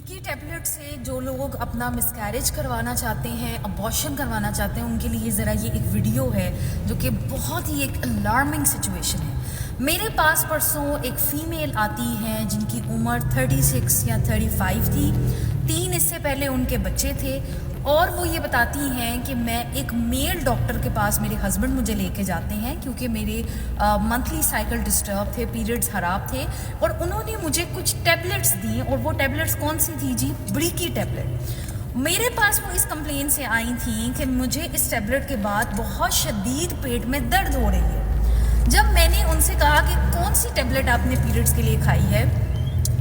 ब्रीकी tablet से जो लोग अपना मिसकैरेज करवाना चाहते हैं, अबॉर्शन करवाना चाहते हैं, उनके लिए ज़रा ये एक वीडियो है जो कि बहुत ही एक अलार्मिंग सिचुएशन है। मेरे पास परसों एक फ़ीमेल आती हैं जिनकी उम्र 36 या 35 थी। 3 इससे पहले उनके बच्चे थे और वो ये बताती हैं कि मैं एक मेल डॉक्टर के पास, मेरे हस्बैंड मुझे लेके जाते हैं क्योंकि मेरे मंथली साइकिल डिस्टर्ब थे, पीरियड्स ख़राब थे, और उन्होंने मुझे कुछ टैबलेट्स दी। और वो टैबलेट्स कौन सी थी जी? ब्रीकी टैबलेट। मेरे पास वो इस कंप्लेन से आई थी कि मुझे इस टैबलेट के बाद बहुत शदीद पेट में दर्द हो रही है। जब मैंने उनसे कहा कि कौन सी टैबलेट आपने पीरियड्स के लिए खाई है,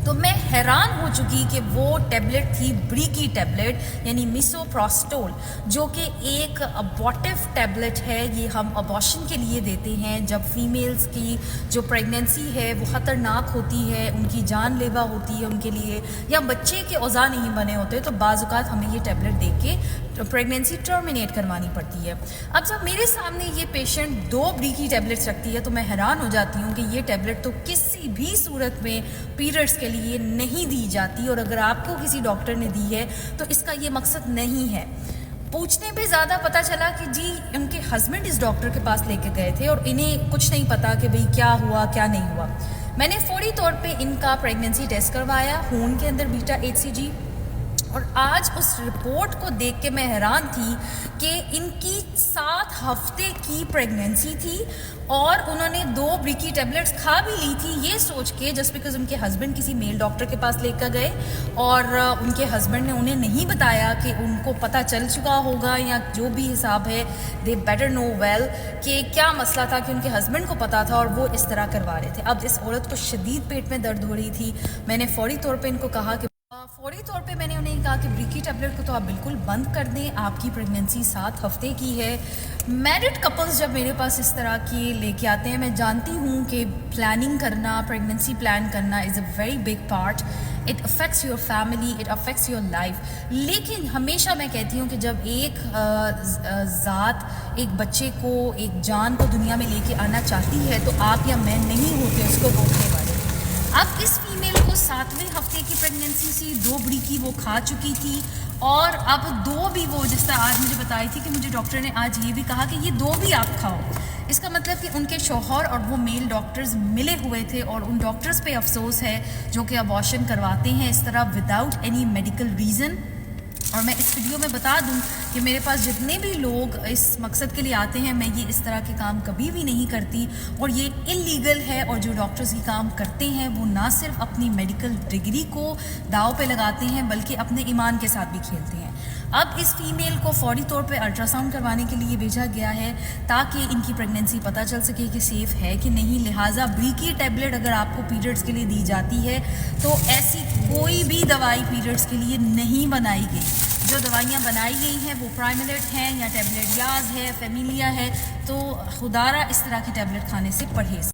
तो मैं हैरान हो चुकी कि वो टैबलेट थी ब्रीकी टैबलेट, यानी मिसोप्रोस्टोल, जो कि एक अबॉर्टिव टैबलेट है। ये हम अबॉर्शन के लिए देते हैं जब फीमेल्स की जो प्रेगनेंसी है वो ख़तरनाक होती है, उनकी जानलेवा होती है उनके लिए, या बच्चे के औज़ा नहीं बने होते, तो बाज़-औक़ात हमें ये टैबलेट दे के प्रेगनेंसी टर्मिनेट करवानी पड़ती है। अब जब मेरे सामने ये पेशेंट 2 ब्रीकी टैबलेट्स रखती है तो मैं हैरान हो जाती हूँ कि ये टैबलेट तो किसी भी सूरत में पीरियड्स के लिए नहीं दी जाती, और अगर आपको किसी डॉक्टर ने दी है तो इसका ये मकसद नहीं है। पूछने पे ज़्यादा पता चला कि जी उनके हस्बैंड इस डॉक्टर के पास लेके गए थे और इन्हें कुछ नहीं पता कि भाई क्या हुआ क्या नहीं हुआ। मैंने फौरी तौर पे इनका प्रेगनेंसी टेस्ट करवाया, खून के अंदर बीटा HCG, और आज उस रिपोर्ट को देख के मैं हैरान थी कि इनकी 7 हफ्ते की प्रेगनेंसी थी और उन्होंने 2 ब्रीकी टैबलेट्स खा भी ली थी, ये सोच के जस्ट बिकॉज उनके हस्बैंड किसी मेल डॉक्टर के पास लेकर गए और उनके हस्बैंड ने उन्हें नहीं बताया कि उनको पता चल चुका होगा या जो भी हिसाब है, दे बेटर नो वेल कि क्या मसला था, कि उनके हस्बैंड को पता था और वो इस तरह करवा रहे थे। अब इस औरत को शदीद पेट में दर्द हो रही थी। मैंने फौरी तौर पे इनको कहा कि मैंने उन्हें कहा कि ब्रीकी टैबलेट को तो आप बिल्कुल बंद कर दें, आपकी प्रेगनेंसी 7 हफ्ते की है। मैरिड कपल्स जब मेरे पास इस तरह की लेके आते हैं, मैं जानती हूँ कि प्लानिंग करना, प्रेगनेंसी प्लान करना is a very big part. It affects your family, it affects your life. लेकिन हमेशा मैं कहती हूँ कि जब एक ज़ात एक बच्चे को, एक जान को दुनिया में लेके आना चाहती है तो आप या मैं नहीं होते उसको रोकने वाले। अब इस फीमेल को 7वें हफ्ते की प्रेगनेंसी से 2 ब्रीकी वो खा चुकी थी, और अब 2 भी वो, जिस तरह आज मुझे बताई थी कि मुझे डॉक्टर ने आज ये भी कहा कि ये 2 भी आप खाओ। इसका मतलब कि उनके शौहर और वो मेल डॉक्टर्स मिले हुए थे, और उन डॉक्टर्स पे अफसोस है जो कि अबॉर्शन करवाते हैं इस तरह विदाउट एनी मेडिकल रीज़न। और मैं इस वीडियो में बता दूं कि मेरे पास जितने भी लोग इस मकसद के लिए आते हैं, मैं ये इस तरह के काम कभी भी नहीं करती, और ये इल्लीगल है। और जो डॉक्टर्स ये काम करते हैं वो ना सिर्फ अपनी मेडिकल डिग्री को दाव पे लगाते हैं बल्कि अपने ईमान के साथ भी खेलते हैं। अब इस फीमेल को फौरी तौर पे अल्ट्रासाउंड करवाने के लिए भेजा गया है ताकि इनकी प्रेगनेंसी पता चल सके कि सेफ़ है कि नहीं। लिहाजा ब्रीकी टैबलेट अगर आपको पीरियड्स के लिए दी जाती है तो ऐसी कोई भी दवाई पीरियड्स के लिए नहीं बनाई गई। जो दवाइयाँ बनाई गई हैं वो प्राइमेलेट हैं या टैबलेट याज है, फेमिलिया है, तो खुदारा इस तरह की टैबलेट खाने से परहेज़।